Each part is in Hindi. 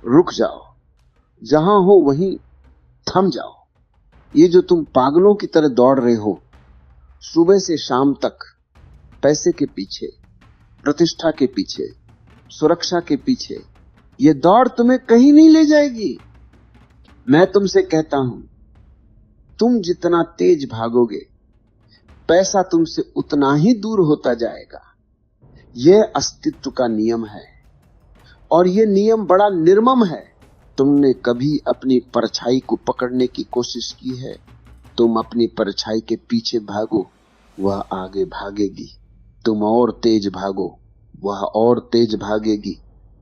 रुक जाओ, जहां हो वहीं थम जाओ। ये जो तुम पागलों की तरह दौड़ रहे हो सुबह से शाम तक, पैसे के पीछे, प्रतिष्ठा के पीछे, सुरक्षा के पीछे, ये दौड़ तुम्हें कहीं नहीं ले जाएगी। मैं तुमसे कहता हूं, तुम जितना तेज भागोगे पैसा तुमसे उतना ही दूर होता जाएगा। यह अस्तित्व का नियम है और यह नियम बड़ा निर्मम है। तुमने कभी अपनी परछाई को पकड़ने की कोशिश की है? तुम अपनी परछाई के पीछे भागो, वह आगे भागेगी। तुम और तेज भागो, वह और तेज भागेगी।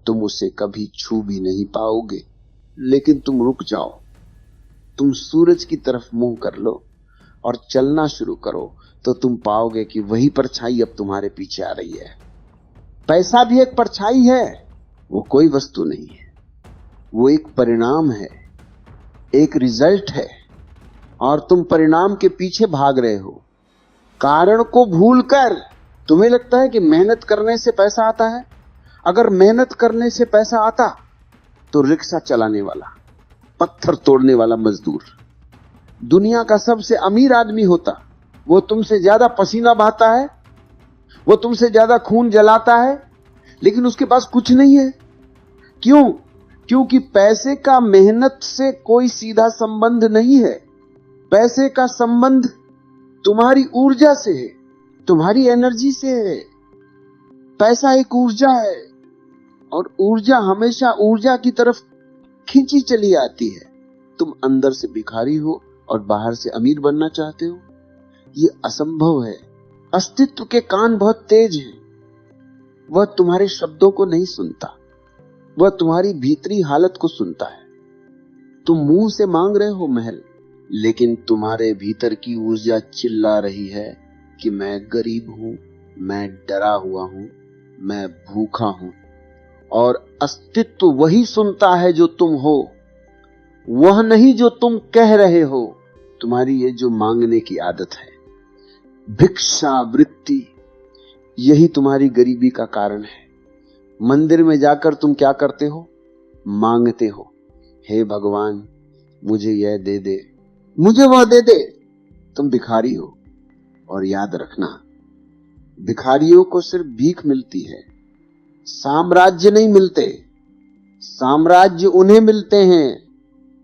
तुम उसे कभी छू भी नहीं पाओगे। लेकिन तुम रुक जाओ, तुम सूरज की तरफ मुंह कर लो और चलना शुरू करो तो तुम पाओगे कि वही परछाई अब तुम्हारे पीछे आ रही है। पैसा भी एक परछाई है, वो कोई वस्तु नहीं है, वो एक परिणाम है, एक रिजल्ट है, और तुम परिणाम के पीछे भाग रहे हो कारण को भूलकर। तुम्हें लगता है कि मेहनत करने से पैसा आता है? अगर मेहनत करने से पैसा आता तो रिक्शा चलाने वाला, पत्थर तोड़ने वाला मजदूर दुनिया का सबसे अमीर आदमी होता। वो तुमसे ज्यादा पसीना बहाता है, वो तुमसे ज्यादा खून जलाता है, लेकिन उसके पास कुछ नहीं है। क्यों? क्योंकि पैसे का मेहनत से कोई सीधा संबंध नहीं है। पैसे का संबंध तुम्हारी ऊर्जा से है, तुम्हारी एनर्जी से है। पैसा एक ऊर्जा है और ऊर्जा हमेशा ऊर्जा की तरफ खींची चली आती है। तुम अंदर से भिखारी हो और बाहर से अमीर बनना चाहते हो, ये असंभव है। अस्तित्व के कान बहुत तेज हैं, वह तुम्हारे शब्दों को नहीं सुनता, वह तुम्हारी भीतरी हालत को सुनता है। तुम मुंह से मांग रहे हो महल, लेकिन तुम्हारे भीतर की ऊर्जा चिल्ला रही है कि मैं गरीब हूं, मैं डरा हुआ हूं, मैं भूखा हूं। और अस्तित्व वही सुनता है जो तुम हो, वह नहीं जो तुम कह रहे हो। तुम्हारी ये जो मांगने की आदत है, भिक्षा वृत्ति, यही तुम्हारी गरीबी का कारण है। मंदिर में जाकर तुम क्या करते हो? मांगते हो, हे भगवान मुझे यह दे दे, मुझे वह दे दे। तुम भिखारी हो। और याद रखना, भिखारियों को सिर्फ भीख मिलती है, साम्राज्य नहीं मिलते। साम्राज्य उन्हें मिलते हैं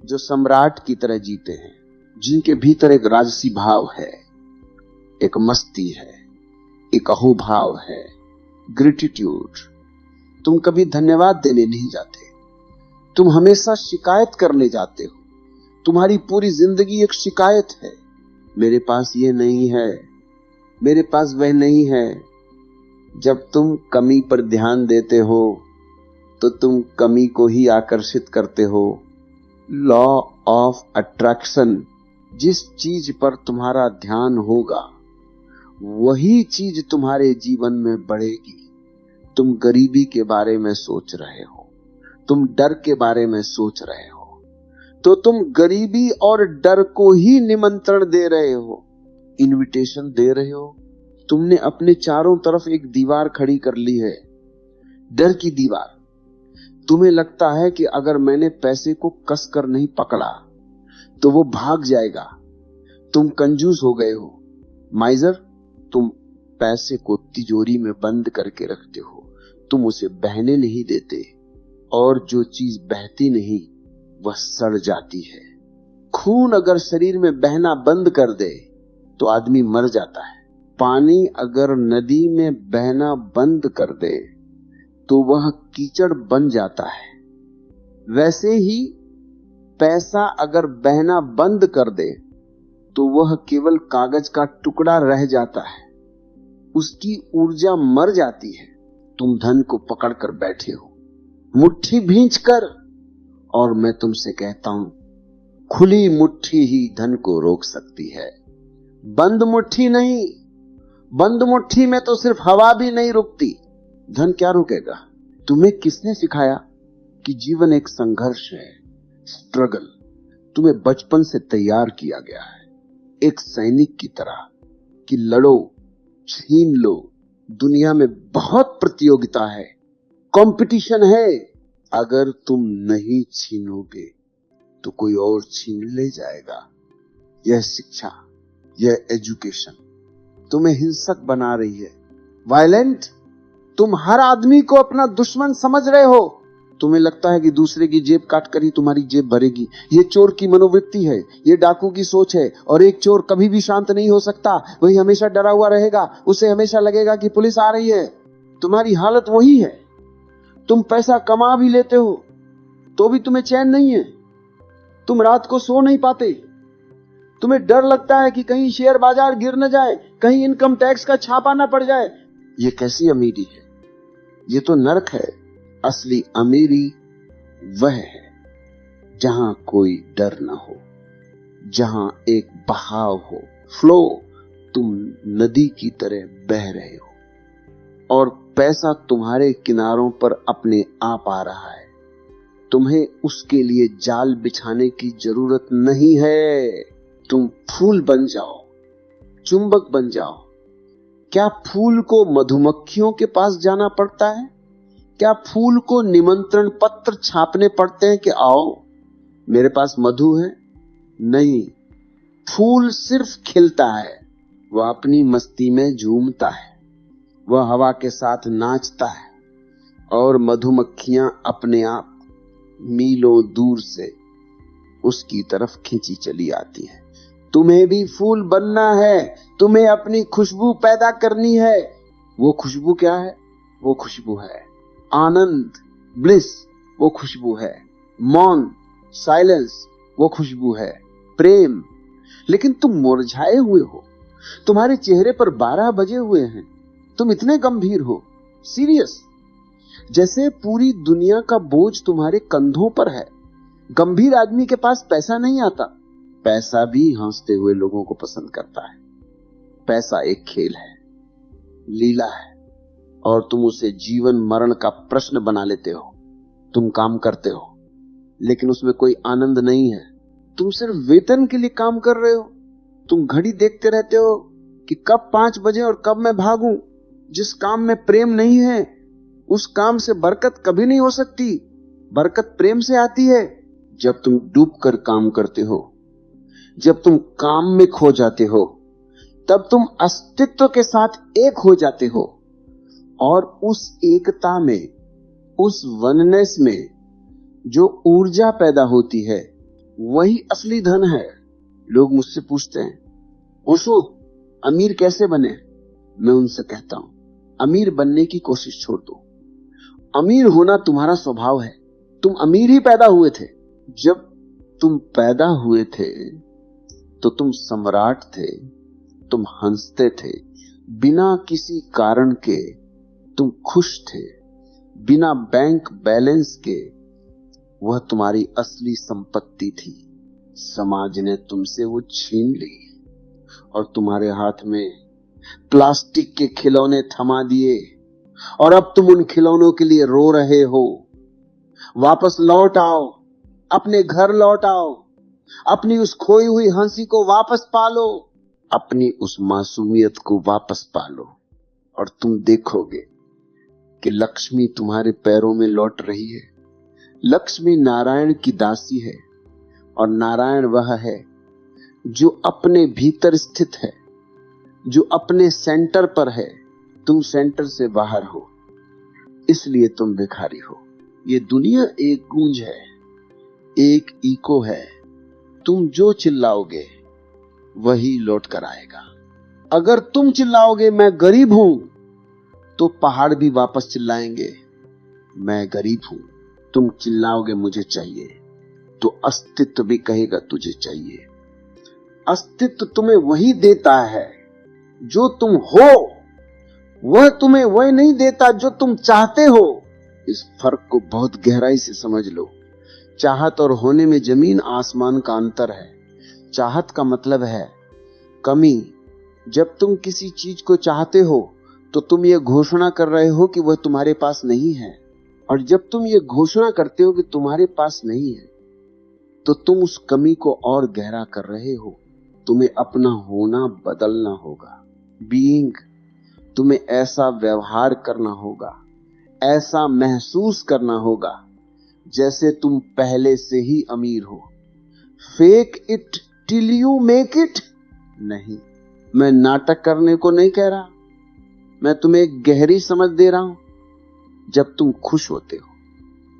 जो सम्राट की तरह जीते हैं, जिनके भीतर एक राजसी भाव है, एक मस्ती है, एक अहोभाव है, ग्रेटिट्यूड। तुम कभी धन्यवाद देने नहीं जाते, तुम हमेशा शिकायत करने जाते हो। तुम्हारी पूरी जिंदगी एक शिकायत है, मेरे पास ये नहीं है, मेरे पास वह नहीं है। जब तुम कमी पर ध्यान देते हो तो तुम कमी को ही आकर्षित करते हो। लॉ ऑफ अट्रैक्शन, जिस चीज पर तुम्हारा ध्यान होगा वही चीज तुम्हारे जीवन में बढ़ेगी। तुम गरीबी के बारे में सोच रहे हो, तुम डर के बारे में सोच रहे हो, तो तुम गरीबी और डर को ही निमंत्रण दे रहे हो, इनविटेशन दे रहे हो। तुमने अपने चारों तरफ एक दीवार खड़ी कर ली है, डर की दीवार। तुम्हें लगता है कि अगर मैंने पैसे को कसकर नहीं पकड़ा तो वो भाग जाएगा। तुम कंजूस हो गए हो, माइजर। तुम पैसे को तिजोरी में बंद करके रखते हो, तुम उसे बहने नहीं देते, और जो चीज बहती नहीं वह सड़ जाती है। खून अगर शरीर में बहना बंद कर दे तो आदमी मर जाता है। पानी अगर नदी में बहना बंद कर दे तो वह कीचड़ बन जाता है। वैसे ही पैसा अगर बहना बंद कर दे तो वह केवल कागज का टुकड़ा रह जाता है, उसकी ऊर्जा मर जाती है। तुम धन को पकड़कर बैठे हो, मुट्ठी भींचकर, और मैं तुमसे कहता हूं, खुली मुट्ठी ही धन को रोक सकती है, बंद मुट्ठी नहीं। बंद मुट्ठी में तो सिर्फ हवा भी नहीं रुकती, धन क्या रुकेगा? तुम्हें किसने सिखाया कि जीवन एक संघर्ष है, स्ट्रगल? तुम्हें बचपन से तैयार किया गया है एक सैनिक की तरह कि लड़ो, छीन लो। दुनिया में बहुत प्रतियोगिता है, कंपटीशन है, अगर तुम नहीं छीनोगे तो कोई और छीन ले जाएगा। यह शिक्षा, यह एजुकेशन तुम्हें हिंसक बना रही है, वायलेंट। तुम हर आदमी को अपना दुश्मन समझ रहे हो। तुम्हें लगता है कि दूसरे की जेब काट कर ही तुम्हारी जेब भरेगी। ये चोर की मनोवृत्ति है, ये डाकू की सोच है। और एक चोर कभी भी शांत नहीं हो सकता, वही हमेशा डरा हुआ रहेगा। उसे हमेशा लगेगा कि पुलिस आ रही है। तुम्हारी हालत वही है। तुम पैसा कमा भी लेते हो तो भी तुम्हें चैन नहीं है। तुम रात को सो नहीं पाते। तुम्हें डर लगता है कि कहीं शेयर बाजार गिर न जाए, कहीं इनकम टैक्स का छापा न पड़ जाए। ये कैसी अमीरी है? ये तो नरक है। असली अमीरी वह है जहां कोई डर न हो, जहां एक बहाव हो, फ्लो। तुम नदी की तरह बह रहे हो और पैसा तुम्हारे किनारों पर अपने आप आ रहा है। तुम्हें उसके लिए जाल बिछाने की जरूरत नहीं है। तुम फूल बन जाओ, चुंबक बन जाओ। क्या फूल को मधुमक्खियों के पास जाना पड़ता है? क्या फूल को निमंत्रण पत्र छापने पड़ते हैं कि आओ मेरे पास मधु है? नहीं, फूल सिर्फ खिलता है, वह अपनी मस्ती में झूमता है, वह हवा के साथ नाचता है और मधुमक्खियां अपने आप मीलों दूर से उसकी तरफ खींची चली आती हैं। तुम्हें भी फूल बनना है, तुम्हें अपनी खुशबू पैदा करनी है। वो खुशबू क्या है? वो खुशबू है आनंद, ब्लिस। वो खुशबू है मौन, साइलेंस। वो खुशबू है प्रेम। लेकिन तुम मुरझाए हुए हो, तुम्हारे चेहरे पर 12 बजे हुए हैं। तुम इतने गंभीर हो, सीरियस, जैसे पूरी दुनिया का बोझ तुम्हारे कंधों पर है। गंभीर आदमी के पास पैसा नहीं आता। पैसा भी हंसते हुए लोगों को पसंद करता है। पैसा एक खेल है, लीला है, और तुम उसे जीवन मरण का प्रश्न बना लेते हो। तुम काम करते हो लेकिन उसमें कोई आनंद नहीं है। तुम सिर्फ वेतन के लिए काम कर रहे हो। तुम घड़ी देखते रहते हो कि कब 5 बजे और कब मैं भागूं। जिस काम में प्रेम नहीं है उस काम से बरकत कभी नहीं हो सकती। बरकत प्रेम से आती है जब तुम डूबकर काम करते हो, जब तुम काम में खो जाते हो, तब तुम अस्तित्व के साथ एक हो जाते हो। और उस एकता में, उस वननेस में जो ऊर्जा पैदा होती है, वही असली धन है। लोग मुझसे पूछते हैं, ओशो अमीर कैसे बने? मैं उनसे कहता हूं, अमीर बनने की कोशिश छोड़ दो। अमीर होना तुम्हारा स्वभाव है। तुम अमीर ही पैदा हुए थे। जब तुम पैदा हुए थे तो तुम सम्राट थे। तुम हंसते थे बिना किसी कारण के। तुम खुश थे बिना बैंक बैलेंस के। वह तुम्हारी असली संपत्ति थी। समाज ने तुमसे वो छीन ली और तुम्हारे हाथ में प्लास्टिक के खिलौने थमा दिए, और अब तुम उन खिलौनों के लिए रो रहे हो। वापस लौट आओ, अपने घर लौट आओ, अपनी उस खोई हुई हंसी को वापस पालो, अपनी उस मासूमियत को वापस पालो, और तुम देखोगे कि लक्ष्मी तुम्हारे पैरों में लौट रही है। लक्ष्मी नारायण की दासी है, और नारायण वह है जो अपने भीतर स्थित है, जो अपने सेंटर पर है। तुम सेंटर से बाहर हो, इसलिए तुम भिखारी हो। ये दुनिया एक गूंज है, एक इको है। तुम जो चिल्लाओगे वही लौट कर आएगा। अगर तुम चिल्लाओगे मैं गरीब हूं, तो पहाड़ भी वापस चिल्लाएंगे मैं गरीब हूं। तुम चिल्लाओगे मुझे चाहिए, तो अस्तित्व भी कहेगा तुझे चाहिए। अस्तित्व तुम्हें वही देता है जो तुम हो, वह तुम्हें वह नहीं देता जो तुम चाहते हो। इस फर्क को बहुत गहराई से समझ लो। चाहत और होने में जमीन आसमान का अंतर है। चाहत का मतलब है कमी। जब तुम किसी चीज को चाहते हो तो तुम ये घोषणा कर रहे हो कि वह तुम्हारे पास नहीं है, और जब तुम ये घोषणा करते हो कि तुम्हारे पास नहीं है, तो तुम उस कमी को और गहरा कर रहे हो। तुम्हें अपना होना बदलना होगा। बीइंग, तुम्हें ऐसा व्यवहार करना होगा, ऐसा महसूस करना होगा जैसे तुम पहले से ही अमीर हो। Fake it till you make it. नहीं, मैं नाटक करने को नहीं कह रहा, मैं तुम्हें एक गहरी समझ दे रहा हूं। जब तुम खुश होते हो,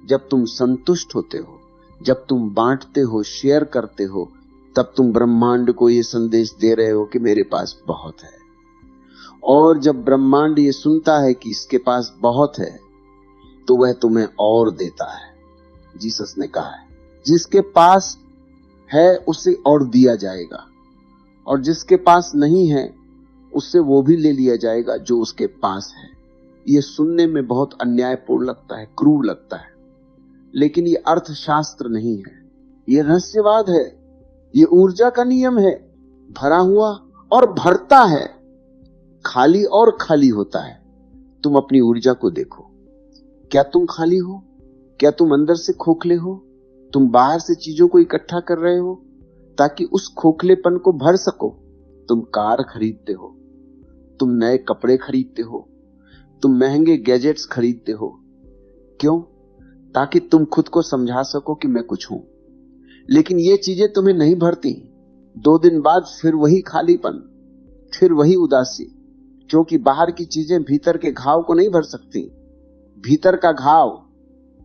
जब तुम संतुष्ट होते हो, जब तुम बांटते हो, शेयर करते हो, तब तुम ब्रह्मांड को यह संदेश दे रहे हो कि मेरे पास बहुत है। और जब ब्रह्मांड ये सुनता है कि इसके पास बहुत है, तो वह तुम्हें और देता है। जीसस ने कहा है, जिसके पास है उसे और दिया जाएगा, और जिसके पास नहीं है उससे वो भी ले लिया जाएगा जो उसके पास है। यह सुनने में बहुत अन्यायपूर्ण लगता है, क्रूर लगता है, लेकिन यह अर्थशास्त्र नहीं है, यह रहस्यवाद है, यह ऊर्जा का नियम है। भरा हुआ और भरता है, खाली और खाली होता है। तुम अपनी ऊर्जा को देखो। क्या तुम खाली हो? क्या तुम अंदर से खोखले हो? तुम बाहर से चीजों को इकट्ठा कर रहे हो ताकि उस खोखलेपन को भर सको। तुम कार खरीदते हो, तुम नए कपड़े खरीदते हो, तुम महंगे गैजेट्स खरीदते हो। क्यों? ताकि तुम खुद को समझा सको कि मैं कुछ हूं। लेकिन ये चीजें तुम्हें नहीं भरती। 2 दिन बाद फिर वही खालीपन, फिर वही उदासी, क्योंकि बाहर की चीजें भीतर के घाव को नहीं भर सकती। भीतर का घाव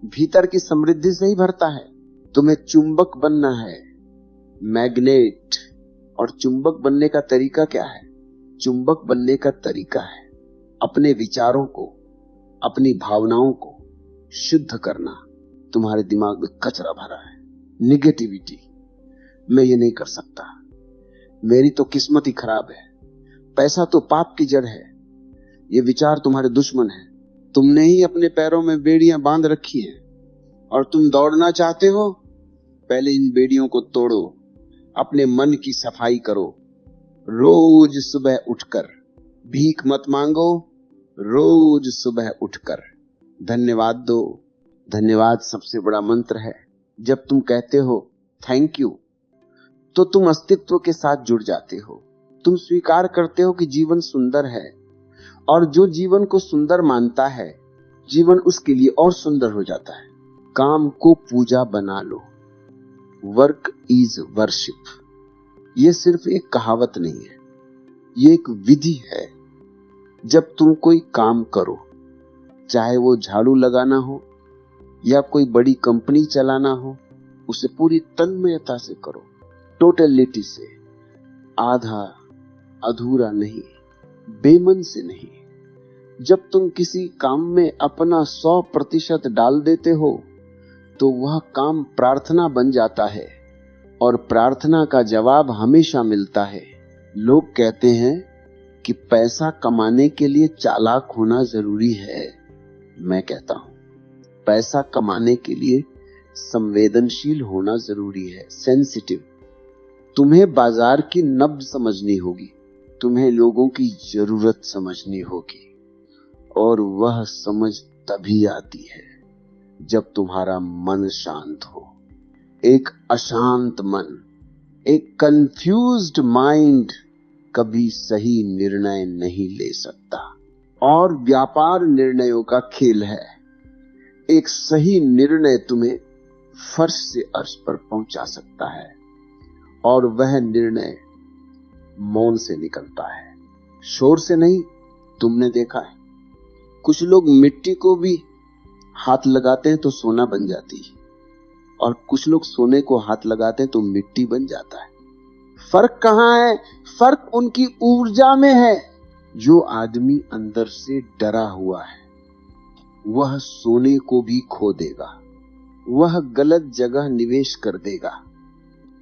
भीतर की समृद्धि से ही भरता है। तुम्हें चुंबक बनना है, मैग्नेट। और चुंबक बनने का तरीका क्या है? चुंबक बनने का तरीका है अपने विचारों को, अपनी भावनाओं को शुद्ध करना। तुम्हारे दिमाग में कचरा भरा है, निगेटिविटी। मैं ये नहीं कर सकता, मेरी तो किस्मत ही खराब है, पैसा तो पाप की जड़ है। ये विचार तुम्हारे दुश्मन है। तुमने ही अपने पैरों में बेड़ियां बांध रखी हैं और तुम दौड़ना चाहते हो। पहले इन बेड़ियों को तोड़ो, अपने मन की सफाई करो। रोज सुबह उठकर भीख मत मांगो, रोज सुबह उठकर धन्यवाद दो। धन्यवाद सबसे बड़ा मंत्र है। जब तुम कहते हो थैंक यू, तो तुम अस्तित्व के साथ जुड़ जाते हो। तुम स्वीकार करते हो कि जीवन सुंदर है, और जो जीवन को सुंदर मानता है, जीवन उसके लिए और सुंदर हो जाता है। काम को पूजा बना लो। Work is worship. यह सिर्फ एक कहावत नहीं है, यह एक विधि है। जब तुम कोई काम करो, चाहे वो झाड़ू लगाना हो या कोई बड़ी कंपनी चलाना हो, उसे पूरी तन्मयता से करो, टोटलिटी से, आधा अधूरा नहीं, बेमन से नहीं। जब तुम किसी काम में अपना 100% डाल देते हो, तो वह काम प्रार्थना बन जाता है, और प्रार्थना का जवाब हमेशा मिलता है। लोग कहते हैं कि पैसा कमाने के लिए चालाक होना जरूरी है। मैं कहता हूं, पैसा कमाने के लिए संवेदनशील होना जरूरी है, सेंसिटिव। तुम्हें बाजार की नब्ज समझनी होगी, तुम्हें लोगों की जरूरत समझनी होगी, और वह समझ तभी आती है जब तुम्हारा मन शांत हो। एक अशांत मन, एक कंफ्यूज्ड माइंड कभी सही निर्णय नहीं ले सकता। और व्यापार निर्णयों का खेल है। एक सही निर्णय तुम्हें फर्श से अर्श पर पहुंचा सकता है, और वह निर्णय मौन से निकलता है, शोर से नहीं। तुमने देखा है, कुछ लोग मिट्टी को भी हाथ लगाते हैं तो सोना बन जाती है, और कुछ लोग सोने को हाथ लगाते हैं तो मिट्टी बन जाता है। फर्क कहां है? फर्क उनकी ऊर्जा में है। जो आदमी अंदर से डरा हुआ है, वह सोने को भी खो देगा, वह गलत जगह निवेश कर देगा,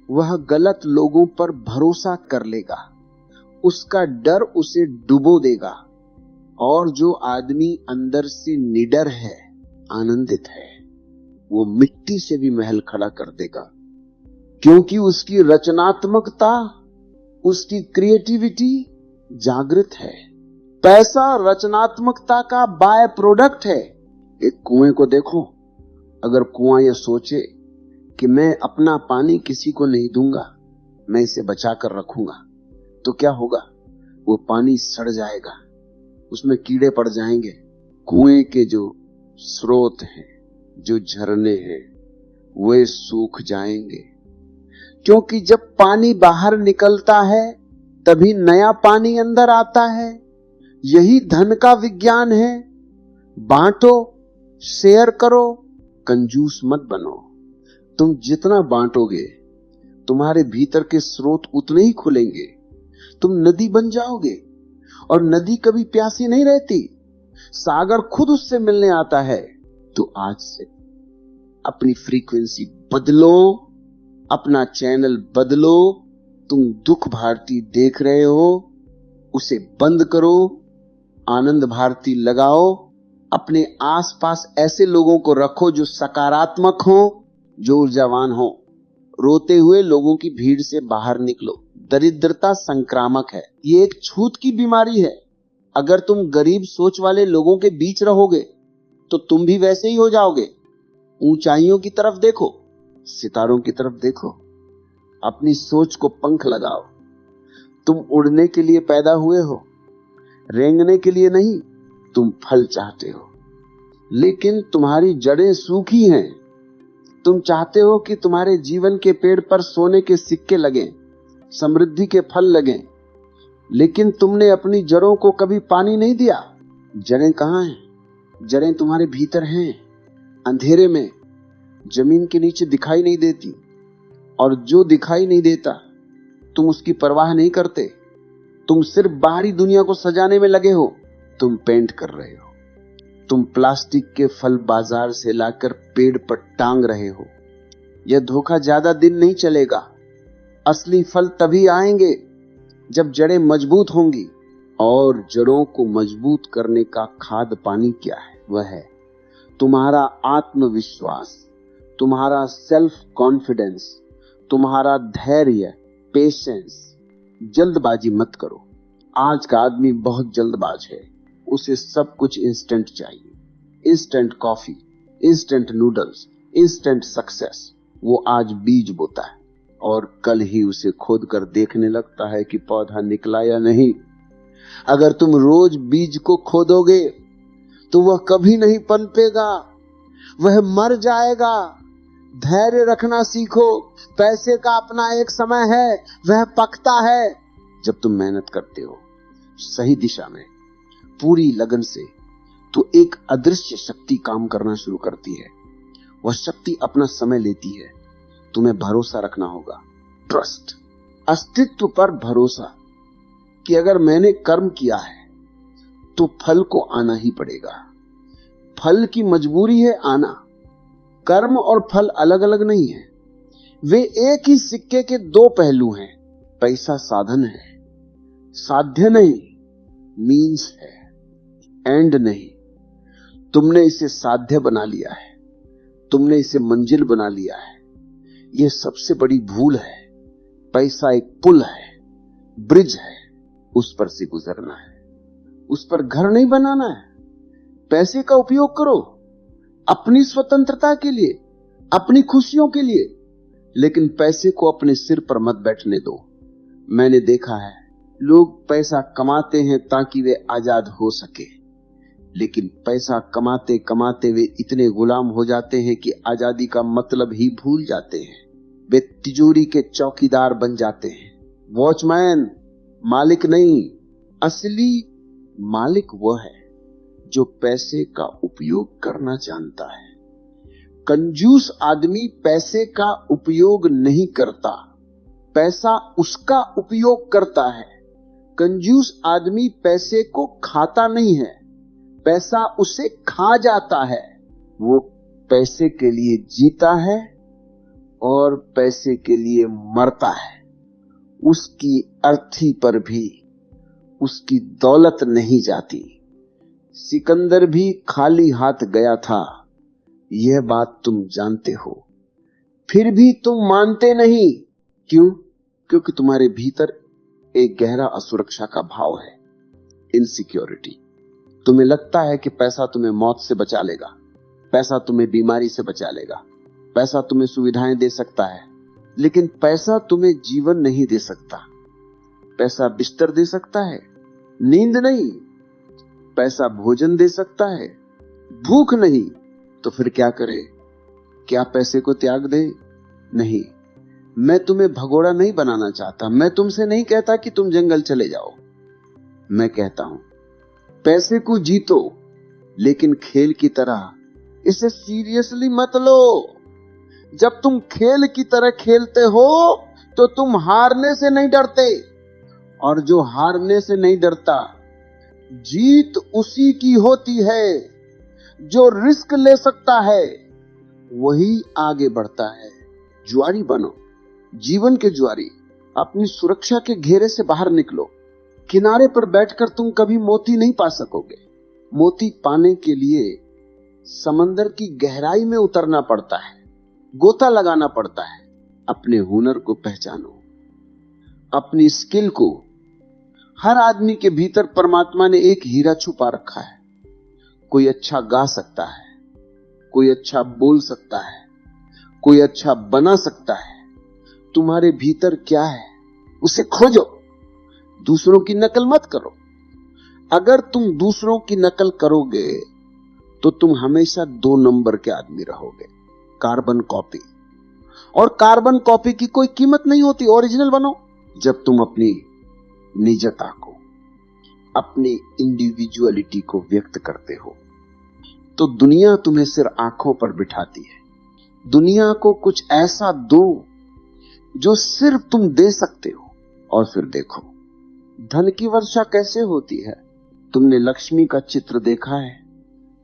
वह गलत लोगों पर भरोसा कर लेगा, उसका डर उसे डुबो देगा। और जो आदमी अंदर से निडर है, आनंदित है, वो मिट्टी से भी महल खड़ा कर देगा, क्योंकि उसकी रचनात्मकता, उसकी क्रिएटिविटी जागृत है। पैसा रचनात्मकता का बाय प्रोडक्ट है। एक कुएं को देखो, अगर कुआं यह सोचे कि मैं अपना पानी किसी को नहीं दूंगा, मैं इसे बचा कर रखूंगा, तो क्या होगा? वो पानी सड़ जाएगा, उसमें कीड़े पड़ जाएंगे। कुएं के जो स्रोत हैं, जो झरने हैं, वे सूख जाएंगे, क्योंकि जब पानी बाहर निकलता है तभी नया पानी अंदर आता है। यही धन का विज्ञान है। बांटो, शेयर करो, कंजूस मत बनो। तुम जितना बांटोगे तुम्हारे भीतर के स्रोत उतने ही खुलेंगे। तुम नदी बन जाओगे, और नदी कभी प्यासी नहीं रहती, सागर खुद उससे मिलने आता है। तो आज से अपनी फ्रीक्वेंसी बदलो, अपना चैनल बदलो। तुम दुख भारती देख रहे हो, उसे बंद करो, आनंद भारती लगाओ। अपने आसपास ऐसे लोगों को रखो जो सकारात्मक हो, जो ऊर्जावान हो। रोते हुए लोगों की भीड़ से बाहर निकलो। दरिद्रता संक्रामक है, ये एक छूत की बीमारी है। अगर तुम गरीब सोच वाले लोगों के बीच रहोगे तो तुम भी वैसे ही हो जाओगे। ऊंचाइयों की तरफ देखो, सितारों की तरफ देखो, अपनी सोच को पंख लगाओ। तुम उड़ने के लिए पैदा हुए हो, रेंगने के लिए नहीं। तुम फल चाहते हो, लेकिन तुम्हारी जड़ें सूखी हैं। तुम चाहते हो कि तुम्हारे जीवन के पेड़ पर सोने के सिक्के लगें, समृद्धि के फल लगें, लेकिन तुमने अपनी जड़ों को कभी पानी नहीं दिया। जड़ें कहां हैं? जड़ें तुम्हारे भीतर हैं, अंधेरे में, जमीन के नीचे दिखाई नहीं देती। और जो दिखाई नहीं देता तुम उसकी परवाह नहीं करते। तुम सिर्फ बाहरी दुनिया को सजाने में लगे हो। तुम पेंट कर रहे हो, तुम प्लास्टिक के फल बाजार से लाकर पेड़ पर टांग रहे हो। यह धोखा ज्यादा दिन नहीं चलेगा। असली फल तभी आएंगे जब जड़ें मजबूत होंगी। और जड़ों को मजबूत करने का खाद पानी क्या है? वह है तुम्हारा आत्मविश्वास, तुम्हारा सेल्फ कॉन्फिडेंस, तुम्हारा धैर्य, पेशेंस। जल्दबाजी मत करो। आज का आदमी बहुत जल्दबाज है। उसे सब कुछ इंस्टेंट चाहिए। Instant coffee, instant noodles, instant success. वो आज बीज बोता है और कल ही उसे खोद कर देखने लगता है कि पौधा निकला या नहीं। अगर तुम रोज बीज को खोदोगे तो वह कभी नहीं पनपेगा, वह मर जाएगा। धैर्य रखना सीखो। पैसे का अपना एक समय है, वह पकता है। जब तुम मेहनत करते हो सही दिशा में, पूरी लगन से, तो एक अदृश्य शक्ति काम करना शुरू करती है। वह शक्ति अपना समय लेती है। तुम्हें भरोसा रखना होगा। ट्रस्ट, अस्तित्व पर भरोसा कि अगर मैंने कर्म किया है तो फल को आना ही पड़ेगा। फल की मजबूरी है आना। कर्म और फल अलग अलग नहीं है, वे एक ही सिक्के के दो पहलू हैं। पैसा साधन है, साध्य नहीं, मीन्स है, एंड नहीं। तुमने इसे साध्य बना लिया है, तुमने इसे मंजिल बना लिया है। यह सबसे बड़ी भूल है। पैसा एक पुल है, ब्रिज है, उस पर से गुजरना है, उस पर घर नहीं बनाना है। पैसे का उपयोग करो अपनी स्वतंत्रता के लिए, अपनी खुशियों के लिए, लेकिन पैसे को अपने सिर पर मत बैठने दो। मैंने देखा है, लोग पैसा कमाते हैं ताकि वे आजाद हो सके, लेकिन पैसा कमाते कमाते वे इतने गुलाम हो जाते हैं कि आजादी का मतलब ही भूल जाते हैं। वे तिजोरी के चौकीदार बन जाते हैं, वॉचमैन, मालिक नहीं। असली मालिक वह है जो पैसे का उपयोग करना जानता है। कंजूस आदमी पैसे का उपयोग नहीं करता, पैसा उसका उपयोग करता है। कंजूस आदमी पैसे को खाता नहीं है, पैसा उसे खा जाता है। वो पैसे के लिए जीता है और पैसे के लिए मरता है। उसकी अर्थी पर भी उसकी दौलत नहीं जाती। सिकंदर भी खाली हाथ गया था, यह बात तुम जानते हो, फिर भी तुम मानते नहीं। क्यों? क्योंकि तुम्हारे भीतर एक गहरा असुरक्षा का भाव है, इनसिक्योरिटी। तुम्हें लगता है कि पैसा तुम्हें मौत से बचा लेगा, पैसा तुम्हें बीमारी से बचा लेगा, पैसा तुम्हें सुविधाएं दे सकता है, लेकिन पैसा तुम्हें जीवन नहीं दे सकता। पैसा बिस्तर दे सकता है, नींद नहीं। पैसा भोजन दे सकता है, भूख नहीं। तो फिर क्या करे? क्या पैसे को त्याग दे? नहीं, मैं तुम्हें भगोड़ा नहीं बनाना चाहता। मैं तुमसे नहीं कहता कि तुम जंगल चले जाओ। मैं कहता हूं पैसे को जीतो, लेकिन खेल की तरह इसे सीरियसली मत लो। जब तुम खेल की तरह खेलते हो तो तुम हारने से नहीं डरते, और जो हारने से नहीं डरता, जीत उसी की होती है। जो रिस्क ले सकता है वही आगे बढ़ता है। जुआरी बनो, जीवन के जुआरी। अपनी सुरक्षा के घेरे से बाहर निकलो। किनारे पर बैठकर तुम कभी मोती नहीं पा सकोगे। मोती पाने के लिए समंदर की गहराई में उतरना पड़ता है, गोता लगाना पड़ता है। अपने हुनर को पहचानो, अपनी स्किल को। हर आदमी के भीतर परमात्मा ने एक हीरा छुपा रखा है। कोई अच्छा गा सकता है, कोई अच्छा बोल सकता है, कोई अच्छा बना सकता है। तुम्हारे भीतर क्या है उसे खोजो, दूसरों की नकल मत करो। अगर तुम दूसरों की नकल करोगे तो तुम हमेशा 2 नंबर के आदमी रहोगे, कार्बन कॉपी। और कार्बन कॉपी की कोई कीमत नहीं होती, ओरिजिनल बनो। जब तुम अपनी निजता को, अपनी इंडिविजुअलिटी को व्यक्त करते हो तो दुनिया तुम्हें सिर्फ आंखों पर बिठाती है। दुनिया को कुछ ऐसा दो जो सिर्फ तुम दे सकते हो। और फिर देखो धन की वर्षा कैसे होती है। तुमने लक्ष्मी का चित्र देखा है?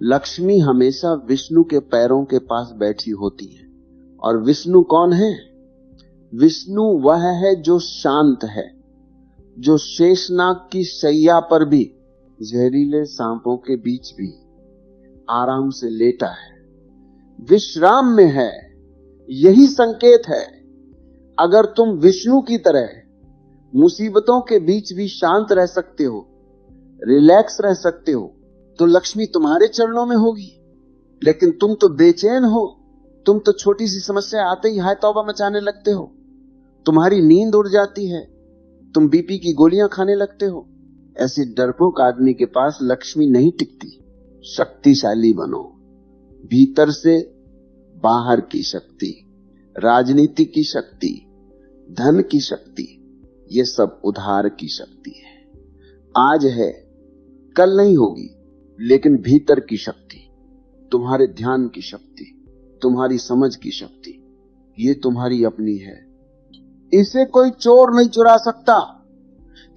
लक्ष्मी हमेशा विष्णु के पैरों के पास बैठी होती है। और विष्णु कौन है? विष्णु वह है जो शांत है, जो शेषनाग की शैया पर भी, जहरीले सांपों के बीच भी आराम से लेटा है, विश्राम में है। यही संकेत है। अगर तुम विष्णु की तरह मुसीबतों के बीच भी शांत रह सकते हो, रिलैक्स रह सकते हो, तो लक्ष्मी तुम्हारे चरणों में होगी। लेकिन तुम तो बेचैन हो। तुम तो छोटी सी समस्या आते ही हाय तौबा मचाने लगते हो। तुम्हारी नींद उड़ जाती है, तुम बीपी की गोलियां खाने लगते हो। ऐसे डरपोक आदमी के पास लक्ष्मी नहीं टिकती। शक्तिशाली बनो, भीतर से बाहर की शक्ति, राजनीति की शक्ति, धन की शक्ति, ये सब उधार की शक्ति है। आज है, कल नहीं होगी। लेकिन भीतर की शक्ति, तुम्हारे ध्यान की शक्ति, तुम्हारी समझ की शक्ति, ये तुम्हारी अपनी है। इसे कोई चोर नहीं चुरा सकता,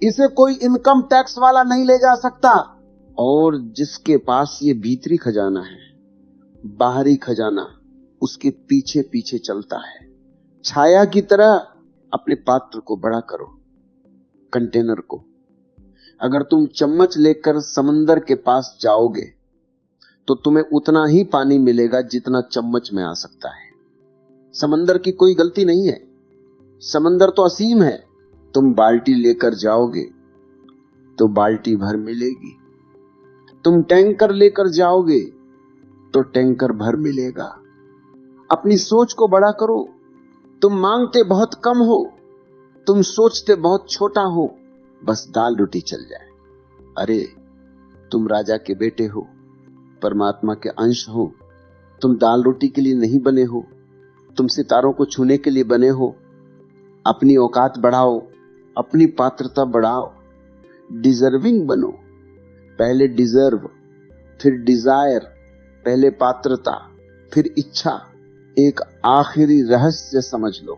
इसे कोई इनकम टैक्स वाला नहीं ले जा सकता। और जिसके पास ये भीतरी खजाना है, बाहरी खजाना उसके पीछे पीछे चलता है। छाया की तरह अपने पात्र को बड़ा करो, कंटेनर को। अगर तुम चम्मच लेकर समंदर के पास जाओगे तो तुम्हें उतना ही पानी मिलेगा जितना चम्मच में आ सकता है। समंदर की कोई गलती नहीं है, समंदर तो असीम है। तुम बाल्टी लेकर जाओगे तो बाल्टी भर मिलेगी। तुम टैंकर लेकर जाओगे तो टैंकर भर मिलेगा। अपनी सोच को बड़ा करो। तुम मांगते बहुत कम हो, तुम सोचते बहुत छोटा हो, बस दाल रोटी चल जाए। अरे तुम राजा के बेटे हो, परमात्मा के अंश हो। तुम दाल रोटी के लिए नहीं बने हो, तुम सितारों को छूने के लिए बने हो। अपनी औकात बढ़ाओ, अपनी पात्रता बढ़ाओ, डिजर्विंग बनो। पहले डिजर्व, फिर डिजायर, पहले पात्रता, फिर इच्छा, एक आखिरी रहस्य समझ लो।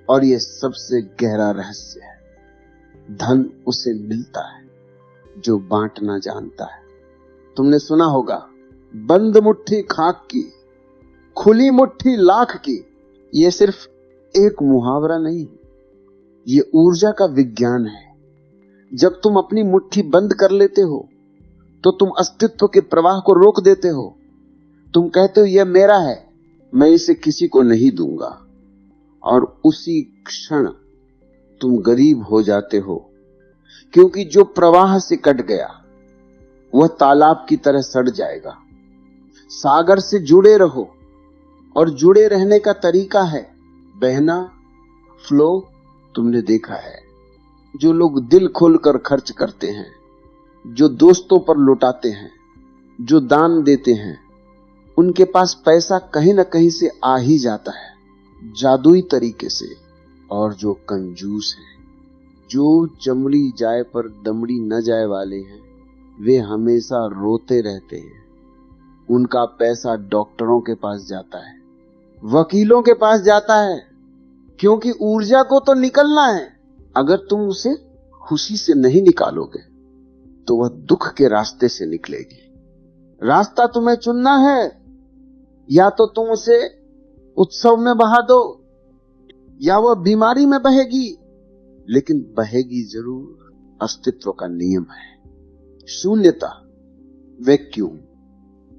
और यह सबसे गहरा रहस्य है, धन उसे मिलता है जो बांटना जानता है। तुमने सुना होगा, बंद मुट्ठी खाक की, खुली मुट्ठी लाख की। यह सिर्फ एक मुहावरा नहीं, यह ऊर्जा का विज्ञान है। जब तुम अपनी मुट्ठी बंद कर लेते हो तो तुम अस्तित्व के प्रवाह को रोक देते हो। तुम कहते हो यह मेरा है, मैं इसे किसी को नहीं दूंगा। और उसी क्षण तुम गरीब हो जाते हो, क्योंकि जो प्रवाह से कट गया वह तालाब की तरह सड़ जाएगा। सागर से जुड़े रहो, और जुड़े रहने का तरीका है बहना, फ्लो। तुमने देखा है, जो लोग दिल खोलकर खर्च करते हैं, जो दोस्तों पर लुटाते हैं, जो दान देते हैं, उनके पास पैसा कहीं ना कहीं से आ ही जाता है, जादुई तरीके से। और जो कंजूस हैं, जो चमड़ी जाए पर दमड़ी न जाए वाले हैं, वे हमेशा रोते रहते हैं। उनका पैसा डॉक्टरों के पास जाता है, वकीलों के पास जाता है, क्योंकि ऊर्जा को तो निकलना है। अगर तुम उसे खुशी से नहीं निकालोगे तो वह दुख के रास्ते से निकलेगी। रास्ता तुम्हें चुनना है, या तो तुम उसे उत्सव में बहा दो, या वह बीमारी में बहेगी, लेकिन बहेगी जरूर। अस्तित्व का नियम है शून्यता, वैक्यूम।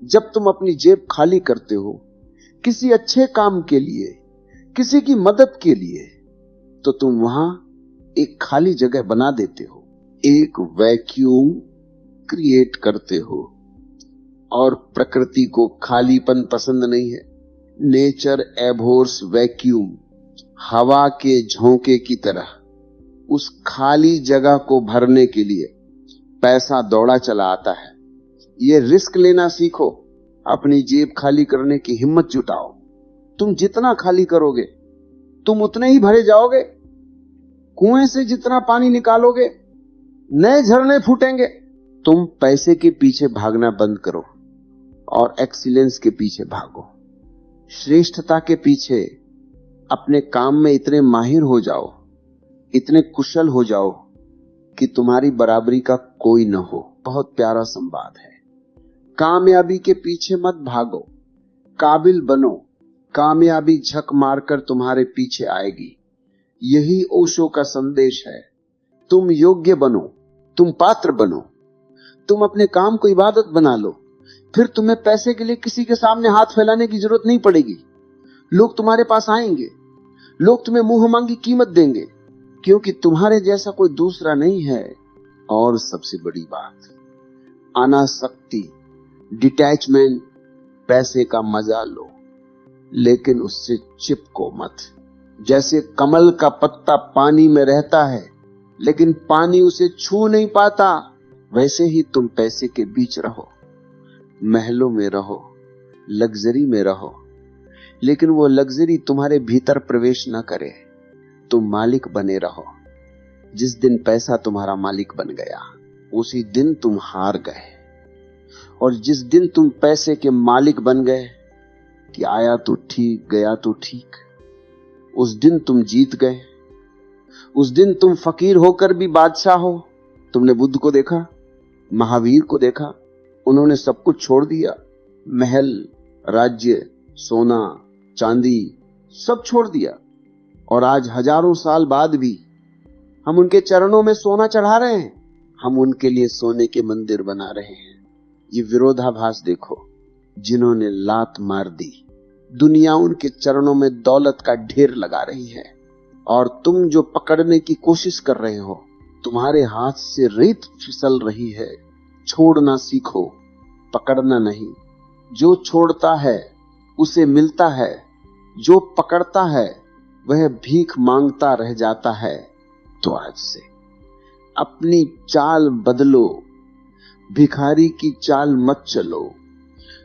जब तुम अपनी जेब खाली करते हो किसी अच्छे काम के लिए, किसी की मदद के लिए, तो तुम वहां एक खाली जगह बना देते हो, एक वैक्यूम क्रिएट करते हो। और प्रकृति को खालीपन पसंद नहीं है। Nature abhors vacuum. हवा के झोंके की तरह उस खाली जगह को भरने के लिए पैसा दौड़ा चला आता है। ये रिस्क लेना सीखो, अपनी जेब खाली करने की हिम्मत जुटाओ। तुम जितना खाली करोगे तुम उतने ही भरे जाओगे। कुएं से जितना पानी निकालोगे नए झरने फूटेंगे। तुम पैसे के पीछे भागना बंद करो और एक्सीलेंस के पीछे भागो। श्रेष्ठता के पीछे अपने काम में इतने माहिर हो जाओ, इतने कुशल हो जाओ कि तुम्हारी बराबरी का कोई न हो। बहुत प्यारा संवाद है। कामयाबी के पीछे मत भागो, काबिल बनो। कामयाबी झक मारकर तुम्हारे पीछे आएगी। यही ओशो का संदेश है। तुम योग्य बनो, तुम पात्र बनो। तुम अपने काम को इबादत बना लो, फिर तुम्हें पैसे के लिए किसी के सामने हाथ फैलाने की जरूरत नहीं पड़ेगी। लोग तुम्हारे पास आएंगे, लोग तुम्हें मुंह मांगी कीमत देंगे, क्योंकि तुम्हारे जैसा कोई दूसरा नहीं है। और सबसे बड़ी बात, अनासक्ति, डिटैचमेंट। पैसे का मजा लो, लेकिन उससे चिपको मत। जैसे कमल का पत्ता पानी में रहता है लेकिन पानी उसे छू नहीं पाता, वैसे ही तुम पैसे के बीच रहो। महलों में रहो, लग्जरी में रहो, लेकिन वो लग्जरी तुम्हारे भीतर प्रवेश न करे। तुम मालिक बने रहो। जिस दिन पैसा तुम्हारा मालिक बन गया उसी दिन तुम हार गए। और जिस दिन तुम पैसे के मालिक बन गए कि आया तो ठीक गया तो ठीक, उस दिन तुम जीत गए। उस दिन तुम फकीर होकर भी बादशाह हो। तुमने बुद्ध को देखा, महावीर को देखा, उन्होंने सब कुछ छोड़ दिया। महल, राज्य, सोना, चांदी सब छोड़ दिया। और आज हजारों साल बाद भी हम उनके चरणों में सोना चढ़ा रहे हैं। हम उनके लिए सोने के मंदिर बना रहे हैं। ये विरोधाभास देखो। जिन्होंने लात मार दी, दुनिया उनके चरणों में दौलत का ढेर लगा रही है। और तुम जो पकड़ने की कोशिश कर रहे हो, तुम्हारे हाथ से रेत फिसल रही है। छोड़ना सीखो, पकड़ना नहीं। जो छोड़ता है उसे मिलता है, जो पकड़ता है वह भीख मांगता रह जाता है। तो आज से अपनी चाल बदलो। भिखारी की चाल मत चलो,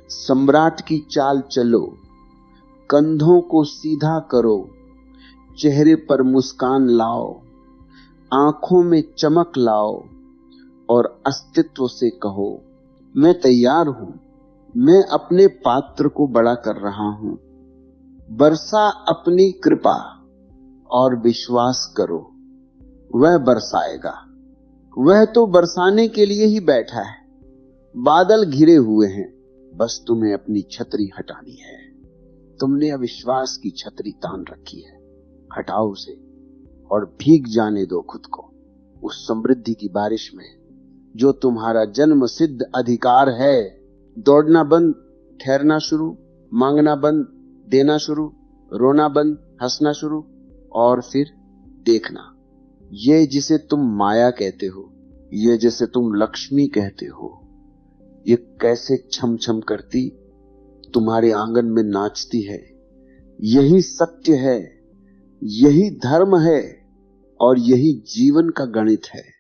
सम्राट की चाल चलो। कंधों को सीधा करो, चेहरे पर मुस्कान लाओ, आंखों में चमक लाओ और अस्तित्व से कहो, मैं तैयार हूं, मैं अपने पात्र को बड़ा कर रहा हूं। बरसा अपनी कृपा और विश्वास करो, वह बरसाएगा। वह तो बरसाने के लिए ही बैठा है। बादल घिरे हुए हैं, बस तुम्हें अपनी छतरी हटानी है। तुमने अविश्वास की छतरी तान रखी है, हटाओ उसे और भीग जाने दो खुद को उस समृद्धि की बारिश में जो तुम्हारा जन्म सिद्ध अधिकार है। दौड़ना बंद, ठहरना शुरू, मांगना बंद, देना शुरू, रोना बंद, हंसना शुरू, और फिर देखना। ये जिसे तुम माया कहते हो, ये जिसे तुम लक्ष्मी कहते हो, ये कैसे छम छम करती तुम्हारे आंगन में नाचती है। यही सत्य है, यही धर्म है और यही जीवन का गणित है।